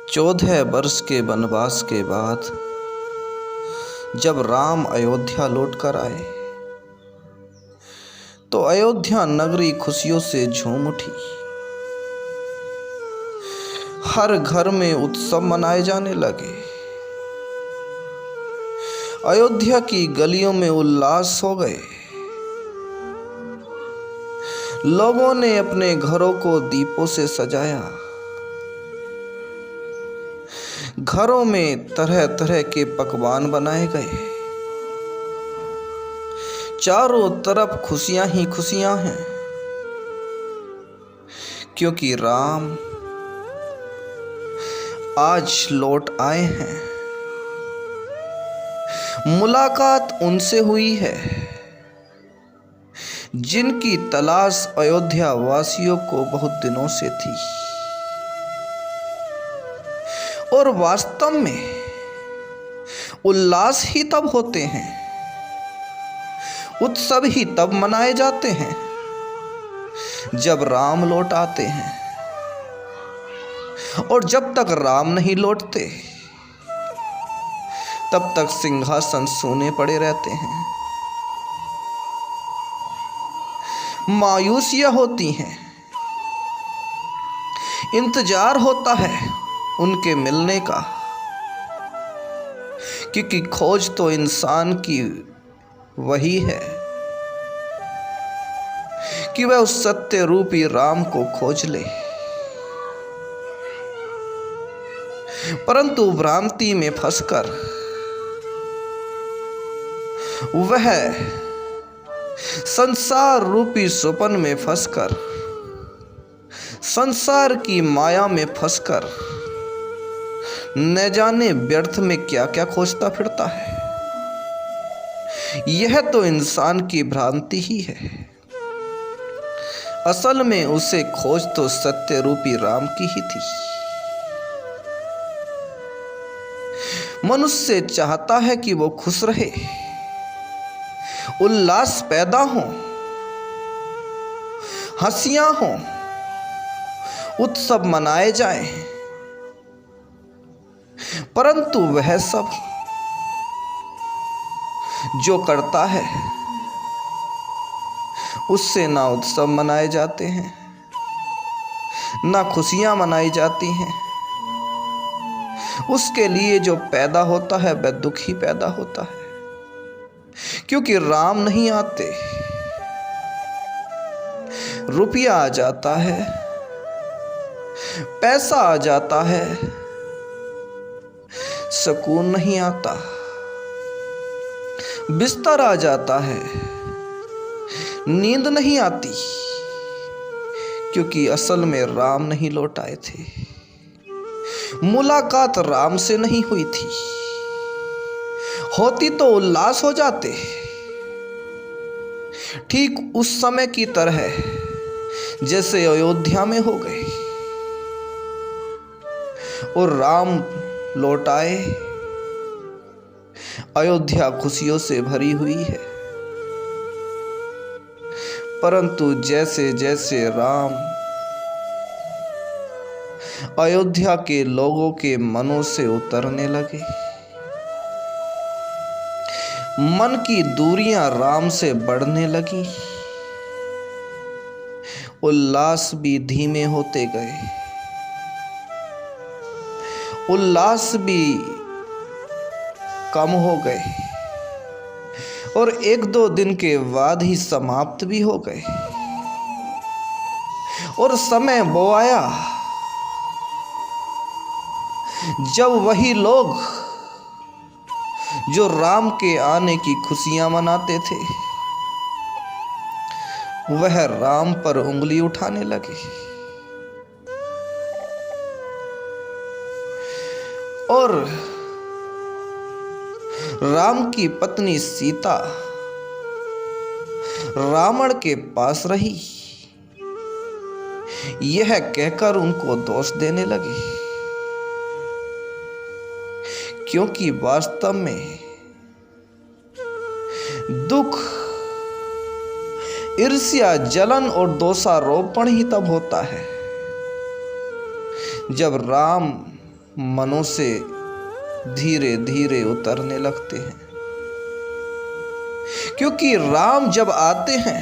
14 वर्ष के वनवास के बाद जब राम अयोध्या लौटकर आए तो अयोध्या नगरी खुशियों से झूम उठी। हर घर में उत्सव मनाए जाने लगे। अयोध्या की गलियों में उल्लास हो गए। लोगों ने अपने घरों को दीपों से सजाया। घरों में तरह तरह के पकवान बनाए गए। चारों तरफ खुशियां ही खुशियां हैं, क्योंकि राम आज लौट आए हैं। मुलाकात उनसे हुई है जिनकी तलाश अयोध्या वासियों को बहुत दिनों से थी। और वास्तव में उल्लास ही तब होते हैं, उत्सव ही तब मनाए जाते हैं जब राम लौट आते हैं। और जब तक राम नहीं लौटते तब तक सिंहासन सूने पड़े रहते हैं। मायूसियां होती हैं, इंतजार होता है उनके मिलने का, क्योंकि खोज तो इंसान की वही है कि वह उस सत्य रूपी राम को खोज ले। परंतु भ्रांति में फंसकर वह संसार रूपी स्वप्न में फंसकर, संसार की माया में फंसकर न जाने व्यर्थ में क्या क्या खोजता फिरता है। यह तो इंसान की भ्रांति ही है। असल में उसे खोज तो सत्य रूपी राम की ही थी। मनुष्य चाहता है कि वो खुश रहे, उल्लास पैदा हो, हंसियां हो, उत्सव मनाए जाएं। परंतु वह सब जो करता है उससे ना उत्सव मनाए जाते हैं, ना खुशियां मनाई जाती हैं। उसके लिए जो पैदा होता है वह दुख ही पैदा होता है, क्योंकि राम नहीं आते। रुपया आ जाता है, पैसा आ जाता है, सुकून नहीं आता। बिस्तर आ जाता है, नींद नहीं आती, क्योंकि असल में राम नहीं लौट आए थे। मुलाकात राम से नहीं हुई थी। होती तो उल्लास हो जाते, ठीक उस समय की तरह जैसे अयोध्या में हो गए। और राम लौट आए। अयोध्या खुशियों से भरी हुई है। परंतु जैसे जैसे राम अयोध्या के लोगों के मनों से उतरने लगे, मन की दूरियां राम से बढ़ने लगी। उल्लास भी धीमे होते गए, उल्लास भी कम हो गए और 1-2 दिन के बाद ही समाप्त भी हो गए। और समय वो आया जब वही लोग जो राम के आने की खुशियां मनाते थे वह राम पर उंगली उठाने लगे। और राम की पत्नी सीता रावण के पास रही, यह कहकर उनको दोष देने लगे, क्योंकि वास्तव में दुख, ईर्ष्या, जलन और दोषारोपण ही तब होता है जब राम मनों से धीरे धीरे उतरने लगते हैं, क्योंकि राम जब आते हैं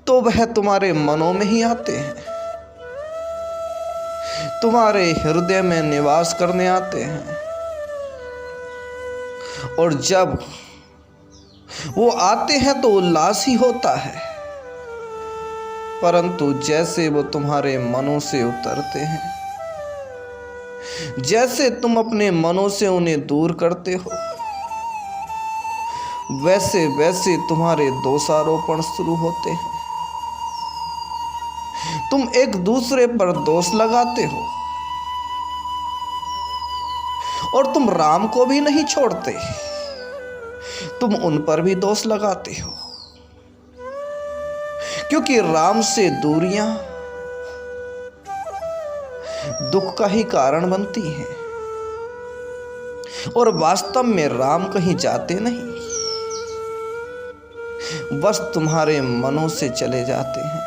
तो वह तुम्हारे मनों में ही आते हैं, तुम्हारे हृदय में निवास करने आते हैं। और जब वो आते हैं तो उल्लास ही होता है, परंतु जैसे वो तुम्हारे मनों से उतरते हैं, जैसे तुम अपने मनों से उन्हें दूर करते हो, वैसे वैसे तुम्हारे दोषारोपण शुरू होते हैं। तुम एक दूसरे पर दोष लगाते हो और तुम राम को भी नहीं छोड़ते, तुम उन पर भी दोष लगाते हो, क्योंकि राम से दूरियां दुख का ही कारण बनती हैं और वास्तव में राम कहीं जाते नहीं, बस तुम्हारे मनों से चले जाते हैं।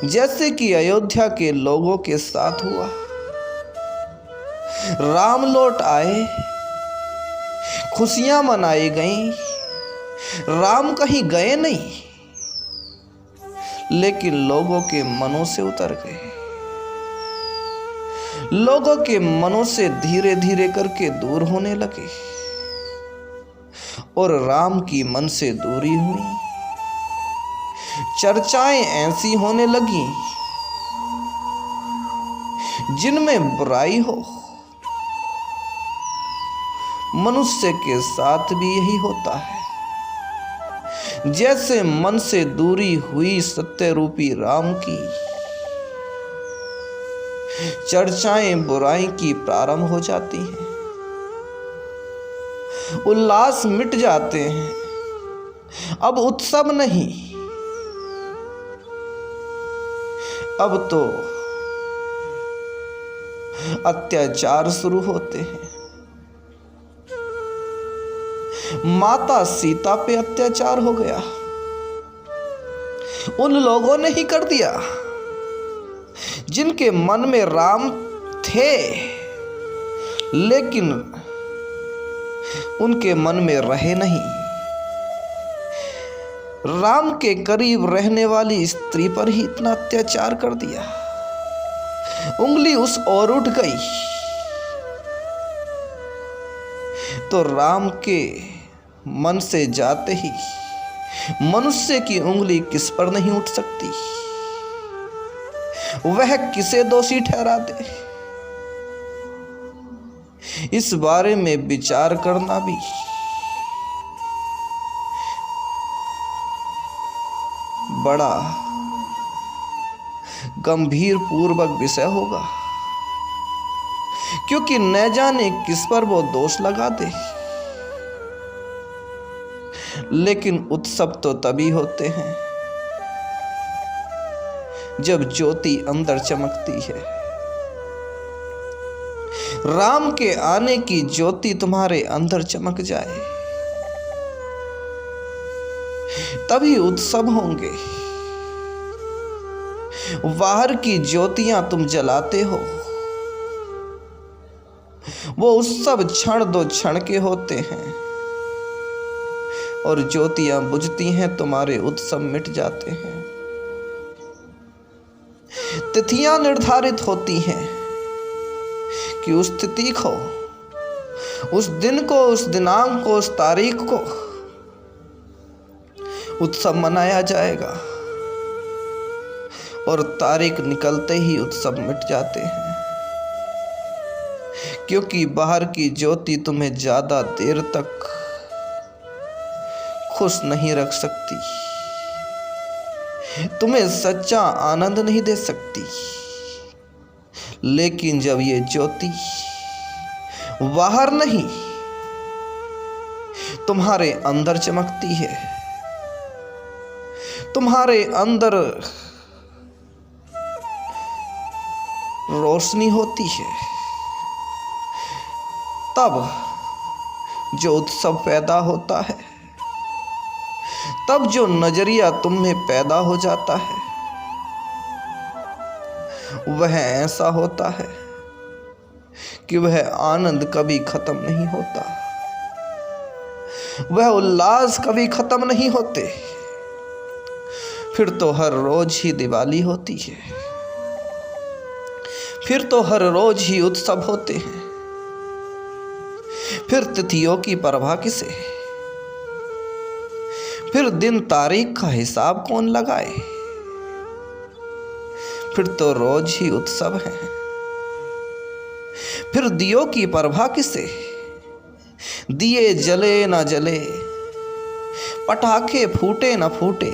जैसे कि अयोध्या के लोगों के साथ हुआ, राम लौट आए, खुशियां मनाई गईं, राम कहीं गए नहीं, लेकिन लोगों के मनों से उतर गए, लोगों के मनों से धीरे धीरे करके दूर होने लगे और राम की मन से दूरी हुई। चर्चाएं ऐसी होने लगी जिनमें बुराई हो। मनुष्य के साथ भी यही होता है। जैसे मन से दूरी हुई सत्य रूपी राम की, चर्चाएं बुराई की प्रारंभ हो जाती हैं, उल्लास मिट जाते हैं। अब उत्सव नहीं, अब तो अत्याचार शुरू होते हैं। माता सीता पे अत्याचार हो गया, उन लोगों ने ही कर दिया जिनके मन में राम थे, लेकिन उनके मन में रहे नहीं। राम के करीब रहने वाली स्त्री पर ही इतना अत्याचार कर दिया, उंगली उस ओर उठ गई तो राम के मन से जाते ही मनुष्य की उंगली किस पर नहीं उठ सकती, वह किसे दोषी ठहरा दे। इस बारे में विचार करना भी बड़ा गंभीर पूर्वक विषय होगा, क्योंकि न जाने किस पर वो दोष लगा दे। लेकिन उत्सव तो तभी होते हैं जब ज्योति अंदर चमकती है। राम के आने की ज्योति तुम्हारे अंदर चमक जाए, तभी उत्सव होंगे। बाहर की ज्योतियां तुम जलाते हो, वो उत्सव क्षण दो क्षण के होते हैं और ज्योतियां बुझती हैं, तुम्हारे उत्सव मिट जाते हैं। तिथियां निर्धारित होती हैं कि उस तिथि को, उस दिन को, उस दिनांक को, उस तारीख को उत्सव मनाया जाएगा और तारीख निकलते ही उत्सव मिट जाते हैं, क्योंकि बाहर की ज्योति तुम्हें ज्यादा देर तक खुश नहीं रख सकती, तुम्हें सच्चा आनंद नहीं दे सकती। लेकिन जब ये ज्योति बाहर नहीं तुम्हारे अंदर चमकती है, तुम्हारे अंदर रोशनी होती है, तब जो उत्सव पैदा होता है, तब जो नजरिया तुम में पैदा हो जाता है, वह ऐसा होता है कि वह आनंद कभी खत्म नहीं होता, वह उल्लास कभी खत्म नहीं होते। फिर तो हर रोज ही दिवाली होती है, फिर तो हर रोज ही उत्सव होते हैं। फिर तिथियों की परवाह किसे, फिर दिन तारीख का हिसाब कौन लगाए। फिर तो रोज ही उत्सव है, फिर दियों की परवाह किसे, दिए जले ना जले, पटाखे फूटे ना फूटे,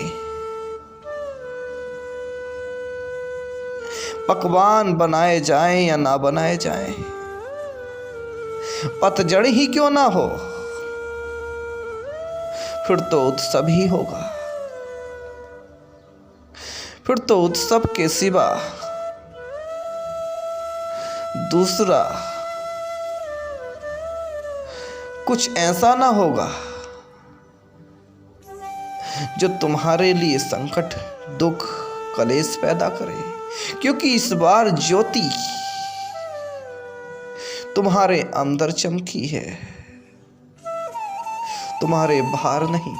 पकवान बनाए जाएं या ना बनाए जाएं, पतझड़ ही क्यों ना हो, फिर तो उत्सव ही होगा। फिर तो उत्सव के सिवा दूसरा कुछ ऐसा ना होगा जो तुम्हारे लिए संकट, दुख, कलेश पैदा करे। क्योंकि इस बार ज्योति तुम्हारे अंदर चमकी है, तुम्हारे बाहर नहीं।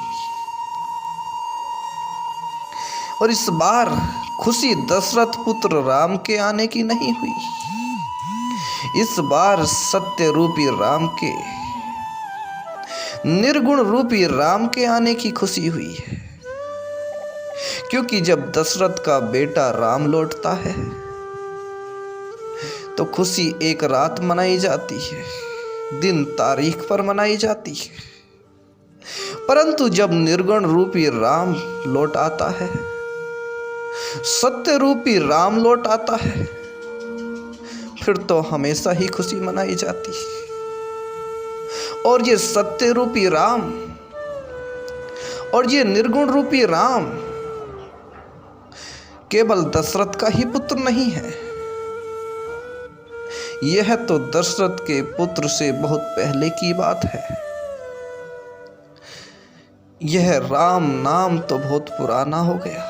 और इस बार खुशी दशरथ पुत्र राम के आने की नहीं हुई, इस बार सत्य रूपी राम के, निर्गुण रूपी राम के आने की खुशी हुई है। क्योंकि जब दशरथ का बेटा राम लौटता है तो खुशी एक रात मनाई जाती है, दिन तारीख पर मनाई जाती है। परंतु जब निर्गुण रूपी राम लौट आता है, सत्य रूपी राम लौट आता है, फिर तो हमेशा ही खुशी मनाई जाती है। और ये सत्य रूपी राम और ये निर्गुण रूपी राम केवल दशरथ का ही पुत्र नहीं है, यह तो दशरथ के पुत्र से बहुत पहले की बात है। यह राम नाम तो बहुत पुराना हो गया,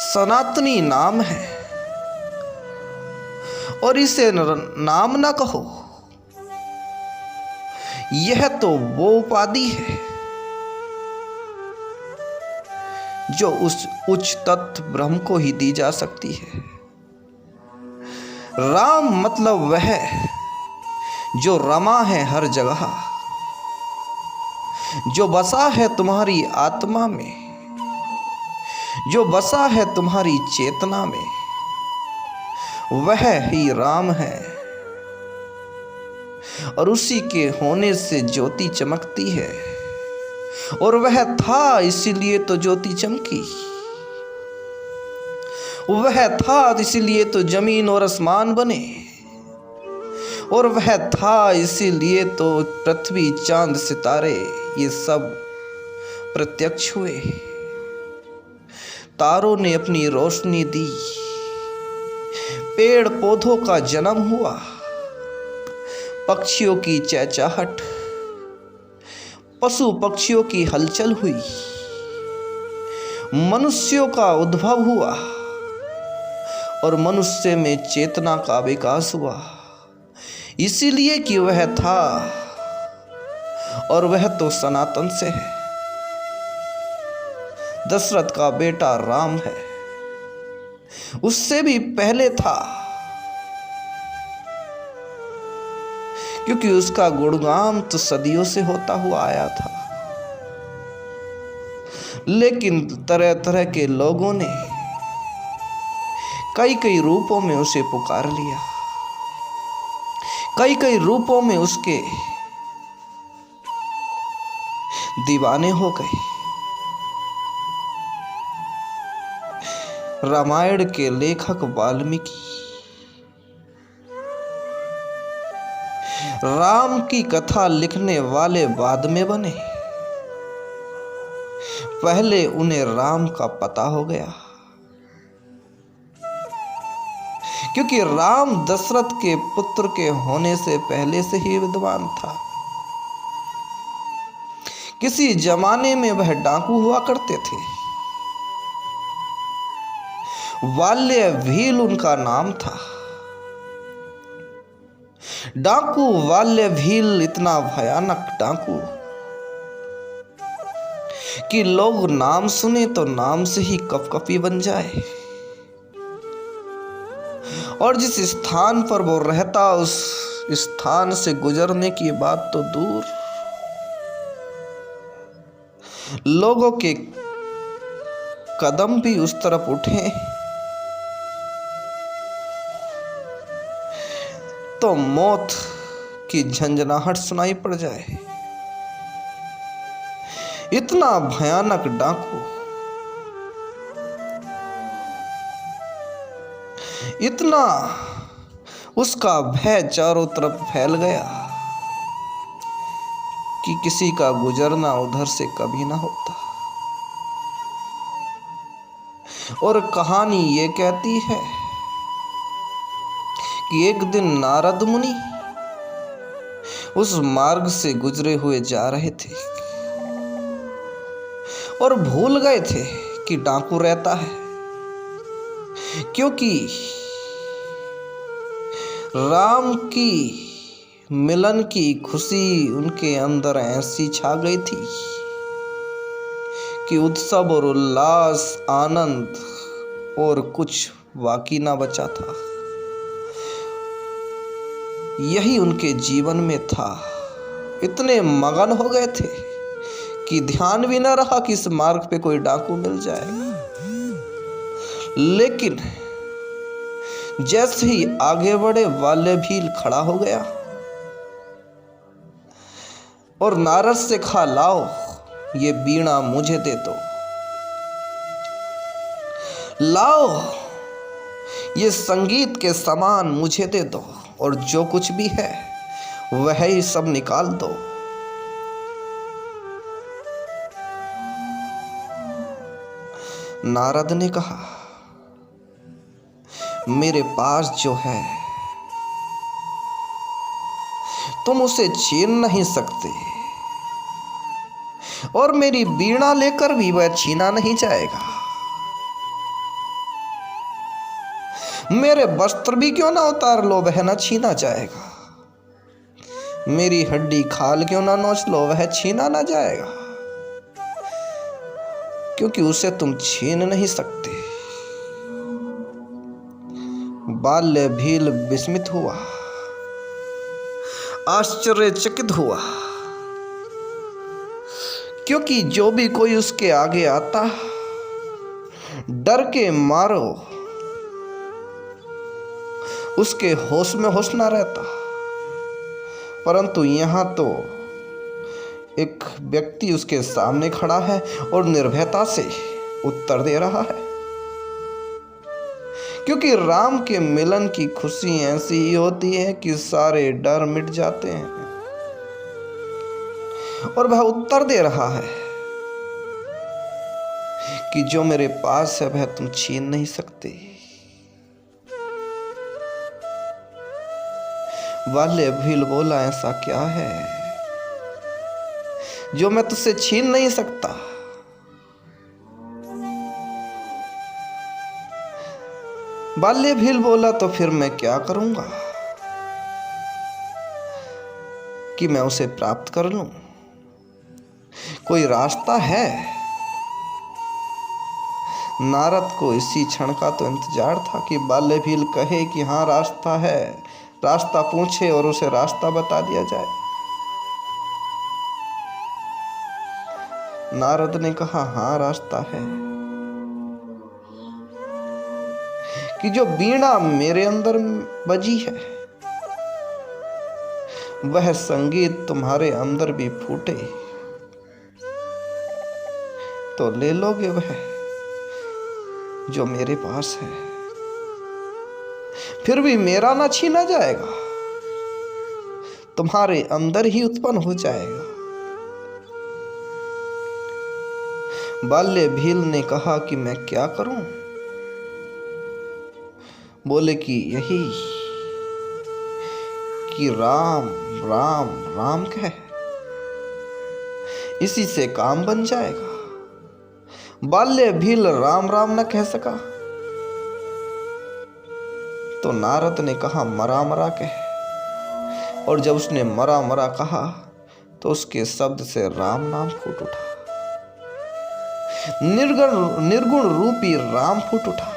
सनातनी नाम है। और इसे नाम ना कहो, यह तो वो उपाधि है जो उस उच्च तत्व ब्रह्म को ही दी जा सकती है। राम मतलब वह जो रमा है हर जगह, जो बसा है तुम्हारी आत्मा में, जो बसा है तुम्हारी चेतना में, वह ही राम है। और उसी के होने से ज्योति चमकती है। और वह था इसीलिए तो ज्योति चमकी, वह था इसीलिए तो जमीन और आसमान बने, और वह था इसीलिए तो पृथ्वी, चांद, सितारे ये सब प्रत्यक्ष हुए। तारों ने अपनी रोशनी दी, पेड़ पौधों का जन्म हुआ, पक्षियों की चहचहाट, पशु पक्षियों की हलचल हुई, मनुष्यों का उद्भव हुआ और मनुष्य में चेतना का विकास हुआ। इसीलिए कि वह था और वह तो सनातन से है, दशरथ का बेटा राम है, उससे भी पहले था। क्योंकि उसका गुणगान तो सदियों से होता हुआ आया था, लेकिन तरह तरह के लोगों ने कई कई रूपों में उसे पुकार लिया, कई कई रूपों में उसके दीवाने हो गए। रामायण के लेखक वाल्मीकि राम की कथा लिखने वाले बाद में बने, पहले उन्हें राम का पता हो गया। क्योंकि राम दशरथ के पुत्र के होने से पहले से ही विद्वान था। किसी जमाने में वह डाकू हुआ करते थे, बाल्य भील उनका नाम था। डाकू बाल्य भील इतना भयानक डाकू कि लोग नाम सुने तो नाम से ही कपकपी बन जाए, और जिस स्थान पर वो रहता उस स्थान से गुजरने की बात तो दूर, लोगों के कदम भी उस तरफ उठे तो मौत की झंझनाहट सुनाई पड़ जाए। इतना भयानक डाकू, इतना उसका भय चारों तरफ फैल गया कि किसी का गुजरना उधर से कभी ना होता। और कहानी ये कहती है कि एक दिन नारद मुनि उस मार्ग से गुजरे हुए जा रहे थे और भूल गए थे कि डाकू रहता है, क्योंकि राम की मिलन की खुशी उनके अंदर ऐसी छा गई थी कि उत्सव और उल्लास, आनंद और कुछ बाकी ना बचा था। यही उनके जीवन में था। इतने मगन हो गए थे कि ध्यान भी ना रहा कि इस मार्ग पे कोई डाकू मिल जाएगा। लेकिन जैसे ही आगे बढ़े, बाल्य भील खड़ा हो गया और नारद से कहा, लाओ ये वीणा मुझे दे दो, लाओ ये संगीत के सामान मुझे दे दो, और जो कुछ भी है वह ही सब निकाल दो। नारद ने कहा, मेरे पास जो है तुम उसे छीन नहीं सकते, और मेरी वीणा लेकर भी वह छीना नहीं जाएगा। मेरे वस्त्र भी क्यों ना उतार लो, वह ना छीना जाएगा। मेरी हड्डी खाल क्यों ना नोच लो, वह छीना ना जाएगा, क्योंकि उसे तुम छीन नहीं सकते। बाल्य भील विस्मित हुआ, आश्चर्यचकित हुआ, क्योंकि जो भी कोई उसके आगे आता डर के मारो उसके होश में होश ना रहता। परंतु यहां तो एक व्यक्ति उसके सामने खड़ा है और निर्भयता से उत्तर दे रहा है, क्योंकि राम के मिलन की खुशी ऐसी ही होती है कि सारे डर मिट जाते हैं। और वह उत्तर दे रहा है कि जो मेरे पास है वह तुम छीन नहीं सकते। बाल्य भील बोला, ऐसा क्या है जो मैं तुझसे छीन नहीं सकता? बाल्य भील बोला, तो फिर मैं क्या करूंगा कि मैं उसे प्राप्त कर लूं? कोई रास्ता है? नारद को इसी क्षण का तो इंतजार था कि बाल्य भील कहे कि हाँ रास्ता है, रास्ता पूछे और उसे रास्ता बता दिया जाए। नारद ने कहा, हाँ रास्ता है कि जो वीणा मेरे अंदर बजी है वह संगीत तुम्हारे अंदर भी फूटे तो ले लोगे वह जो मेरे पास है, फिर भी मेरा ना छीना जाएगा, तुम्हारे अंदर ही उत्पन्न हो जाएगा। बाल्य भील ने कहा कि मैं क्या करूं? बोले कि यही कि राम राम राम कह, इसी से काम बन जाएगा। बाल्य भील राम राम न कह सका, तो नारद ने कहा मरा मरा कह, और जब उसने मरा मरा कहा तो उसके शब्द से राम नाम फूट उठा। निर्गुण रूपी राम फूट उठा,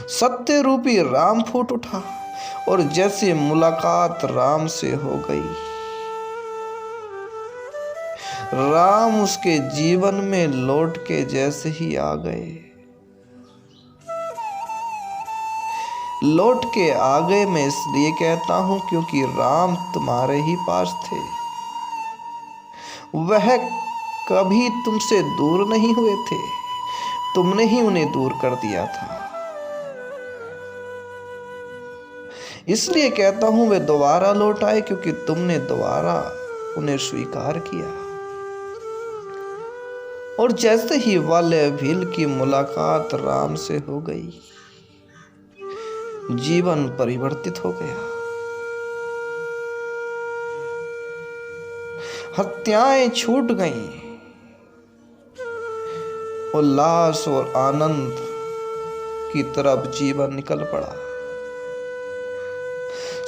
सत्य रूपी राम फूट उठा। और जैसे मुलाकात राम से हो गई, राम उसके जीवन में लौट के जैसे ही आ गए, लौट के आ गए। मैं इसलिए कहता हूं क्योंकि राम तुम्हारे ही पास थे, वह कभी तुमसे दूर नहीं हुए थे, तुमने ही उन्हें दूर कर दिया था। इसलिए कहता हूं वे दोबारा लौट आए क्योंकि तुमने दोबारा उन्हें स्वीकार किया। और जैसे ही वाले भील की मुलाकात राम से हो गई, जीवन परिवर्तित हो गया। हत्याएं छूट गईं, उल्लास और आनंद की तरफ जीवन निकल पड़ा।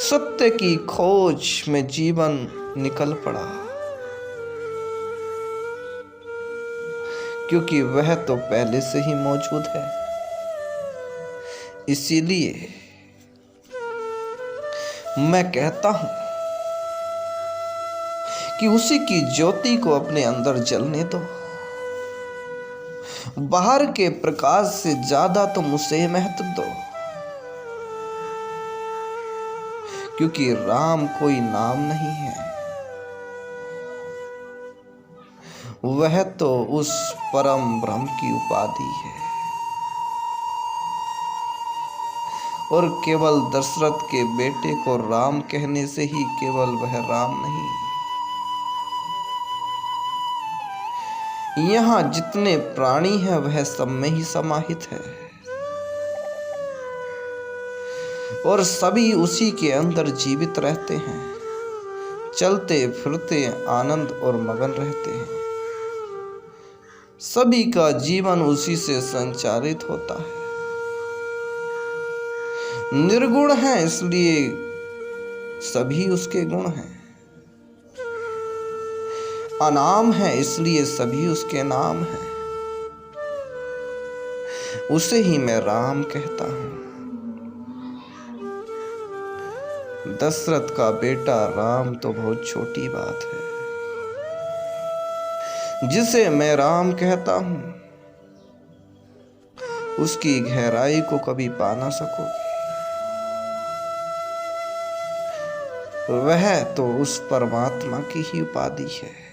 सत्य की खोज में जीवन निकल पड़ा, क्योंकि वह तो पहले से ही मौजूद है। इसीलिए मैं कहता हूं कि उसी की ज्योति को अपने अंदर जलने दो। बाहर के प्रकाश से ज्यादा तुम उसे महत्व दो, क्योंकि राम कोई नाम नहीं है, वह तो उस परम ब्रह्म की उपाधि है। और केवल दशरथ के बेटे को राम कहने से ही केवल वह राम नहीं, यहाँ जितने प्राणी हैं वह सब में ही समाहित है, और सभी उसी के अंदर जीवित रहते हैं, चलते फिरते आनंद और मगन रहते हैं। सभी का जीवन उसी से संचारित होता है। निर्गुण है इसलिए सभी उसके गुण हैं, अनाम है इसलिए सभी उसके नाम हैं। उसे ही मैं राम कहता हूं। दशरथ का बेटा राम तो बहुत छोटी बात है, जिसे मैं राम कहता हूं उसकी गहराई को कभी पा ना सकोगे। वह तो उस परमात्मा की ही उपाधि है।